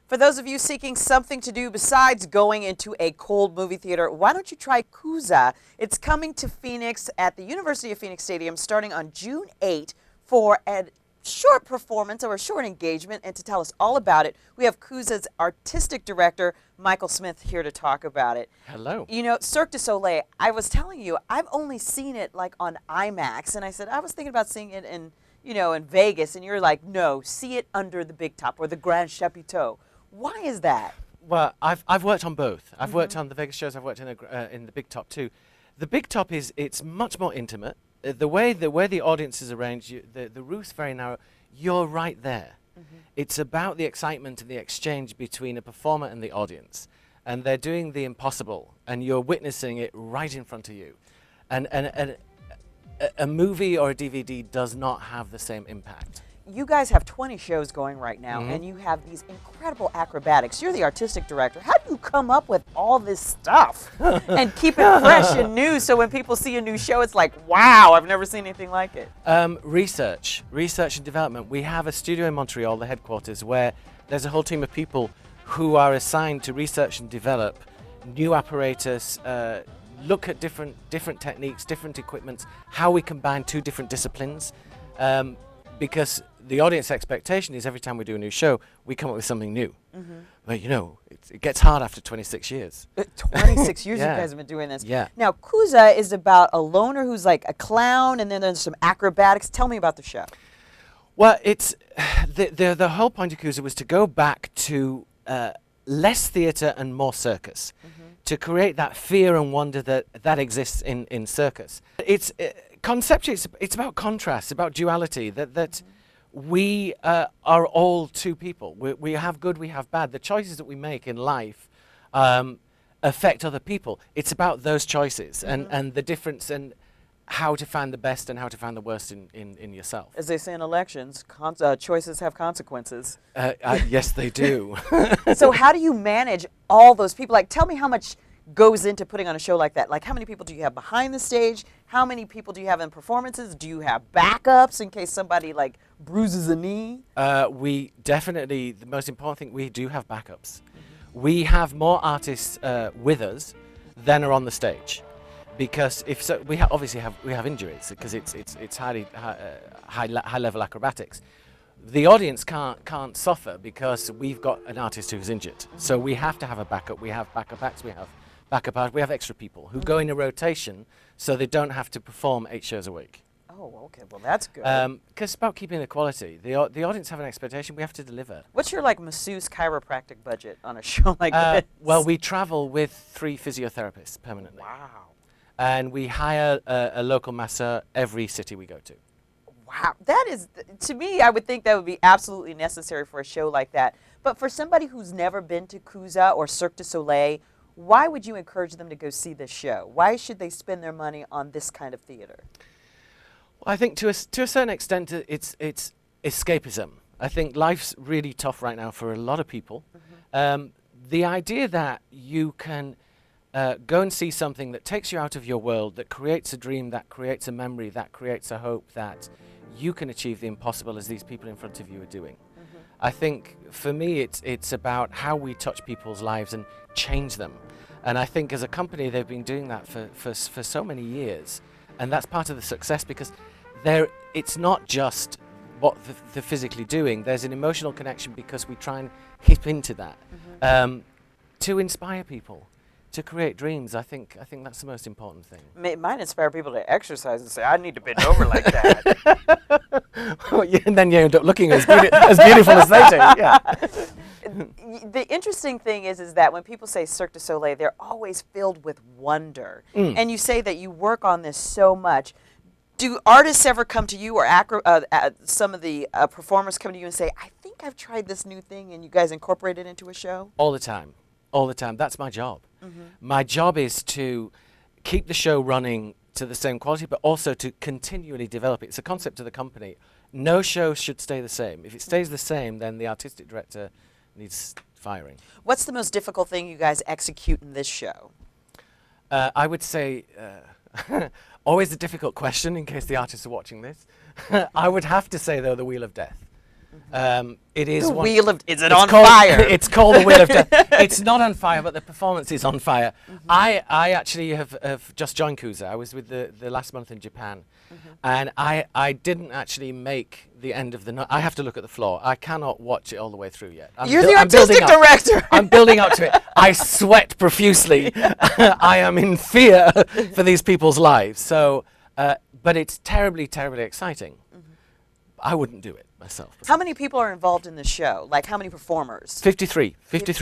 For those of you seeking something to do besides going into a cold movie theater, why don't you try KOOZA? It's coming to Phoenix at the University of Phoenix Stadium starting on June 8 for a short performance or a short engagement. And to tell us all about it, we have KOOZA's artistic director, Michael Smith, here to talk about it. Hello. You know, Cirque du Soleil, I was telling you, I've only seen it like on IMAX. And I said, I was thinking about seeing it in, you know, in Vegas. And you're like, no, see it under the big top or the Grand Chapiteau. Why is that? Well, I've worked on both. I've worked on the Vegas shows. I've worked in the Big Top too. The Big Top it's much more intimate. The way the audience is arranged, the roof's very narrow. You're right there. It's about the excitement and the exchange between a performer and the audience, and they're doing the impossible, and you're witnessing it right in front of you. And a movie or a DVD does not have the same impact. You guys have 20 shows going right now, and you have these incredible acrobatics. You're the artistic director. How do you come up with all this stuff and keep it fresh and new so when people see a new show, it's like, wow, I've never seen anything like it? Research and development. We have a studio in Montreal, the headquarters, where there's a whole team of people who are assigned to research and develop new apparatus, look at different techniques, different equipments, how we combine two different disciplines. Because the audience expectation is every time we do a new show, we come up with something new. But you know, it gets hard after 26 years. 26 years Yeah. you guys have been doing this. Yeah. Now, KOOZA is about a loner who's like a clown, and then there's some acrobatics. Tell me about the show. Well, it's the whole point of KOOZA was to go back to less theatre and more circus, to create that fear and wonder that exists in circus. It's conceptually, it's about contrast, about duality, that we are all two people. We have good, we have bad. The choices that we make in life affect other people. It's about those choices and the difference and how to find the best and how to find the worst in yourself. As they say in elections, choices have consequences. Yes, they do. So how do you manage all those people? Like, tell me how much goes into putting on a show like that. Like, how many people do you have behind the stage? How many people do you have in performances? Do you have backups in case somebody like bruises a knee? We definitely, the most important thing, we do have backups. We have more artists with us than are on the stage, because if so, we obviously have injuries because it's high level acrobatics. The audience can't suffer because we've got an artist who's injured. So we have to have a backup. We have backup acts. We have backup art. We have extra people who go in a rotation so they don't have to perform 8 shows a week. Oh, okay. Well, that's good. Because it's about keeping the quality. The audience have an expectation. We have to deliver. What's your like masseuse chiropractic budget on a show like this? Well, we travel with 3 physiotherapists permanently. Wow. And we hire a local masseur every city we go to. Wow, that is, to me, I would think that would be absolutely necessary for a show like that. But for somebody who's never been to KOOZA or Cirque du Soleil, why would you encourage them to go see this show? Why should they spend their money on this kind of theater? Well, I think to a certain extent, it's escapism. I think life's really tough right now for a lot of people. The idea that you can go and see something that takes you out of your world, that creates a dream, that creates a memory, that creates a hope that you can achieve the impossible as these people in front of you are doing. I think for me it's about how we touch people's lives and change them. And I think as a company they've been doing that for so many years, and that's part of the success because it's not just what they're physically doing, there's an emotional connection because we try and hip into that to inspire people. To create dreams, I think that's the most important thing. It might inspire people to exercise and say, I need to bend over like that. Well, yeah, and then you end up looking as beautiful as they do. Yeah. The interesting thing is that when people say Cirque du Soleil, they're always filled with wonder. And you say that you work on this so much. Do artists ever come to you, or some of the performers come to you and say, I think I've tried this new thing, and you guys incorporate it into a show? All the time. All the time. That's my job. My job is to keep the show running to the same quality, but also to continually develop it. It's a concept of the company. No show should stay the same. If it stays the same, then the artistic director needs firing. What's the most difficult thing you guys execute in this show? I would say, always a difficult question in case the artists are watching this. I would have to say, though, the Wheel of Death. It is The one. Wheel of, is it It's on called, fire? It's called the Wheel of Death. It's not on fire, but the performance is on fire. I actually have just joined KOOZA. I was with the last month in Japan, and I didn't actually make the end of the night. I have to look at the floor. I cannot watch it all the way through yet. You're the artistic director. I'm building up to it. I sweat profusely. I am in fear for these people's lives. So, but it's terribly, terribly exciting. I wouldn't do it myself. How many people are involved in the show? Like how many performers? 53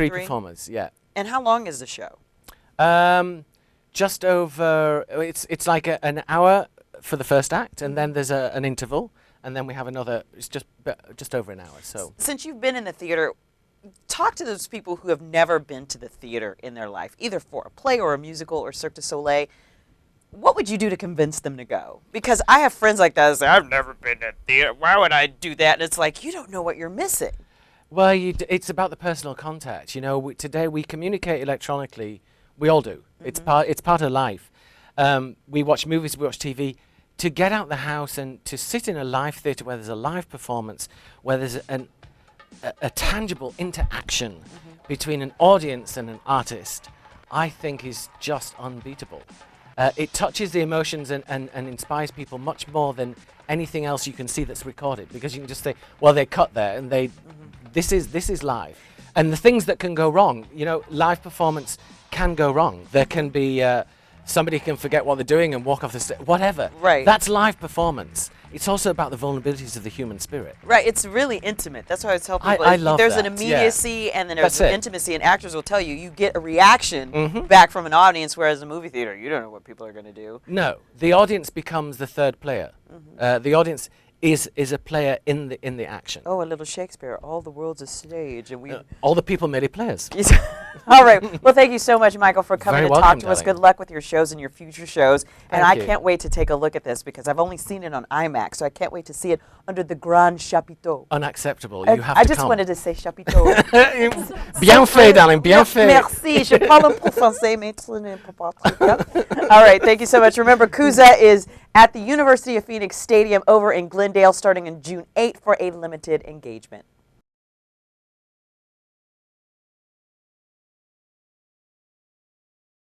performers, yeah. And how long is the show? Just over, it's like an hour for the first act, and then there's an interval, and then we have another, it's just over an hour. So since you've been in the theater, talk to those people who have never been to the theater in their life, either for a play or a musical or Cirque du Soleil. What would you do to convince them to go? Because I have friends like that that say, I've never been to theater. Why would I do that? And it's like, you don't know what you're missing. Well, it's about the personal contact. You know, today we communicate electronically. We all do. It's part of life. We watch movies, we watch TV. To get out the house and to sit in a live theater where there's a live performance, where there's a tangible interaction between an audience and an artist, I think is just unbeatable. It touches the emotions and inspires people much more than anything else you can see that's recorded, because you can just say, well, they cut there, and this is live. And the things that can go wrong, you know, live performance can go wrong. There can be somebody can forget what they're doing and walk off the stage, whatever. Right. That's live performance. It's also about the vulnerabilities of the human spirit. Right, it's really intimate. That's why I tell people. I love there's that, an immediacy and then there's That's an it. intimacy, and actors will tell you, you get a reaction back from an audience, whereas a movie theater, you don't know what people are going to do. No, the audience becomes the third player. The audience is a player in the action. Oh, a little Shakespeare, all the world's a stage, and we. All the people merely players. All right. Well, thank you so much, Michael, for coming Very to talk welcome, to us. darling. Good luck with your shows and your future shows. And Thank I you. can't wait to take a look at this, because I've only seen it on IMAX, so I can't wait to see it under the grand chapiteau. Unacceptable. You have I to just come. wanted to say chapiteau. Bien fait, darling. Bien fait. Merci. Je parle un peu français, mais ce n'est pas pratique. All right. Thank you so much. Remember, KOOZA is at the University of Phoenix Stadium over in Glendale starting on June 8th for a limited engagement.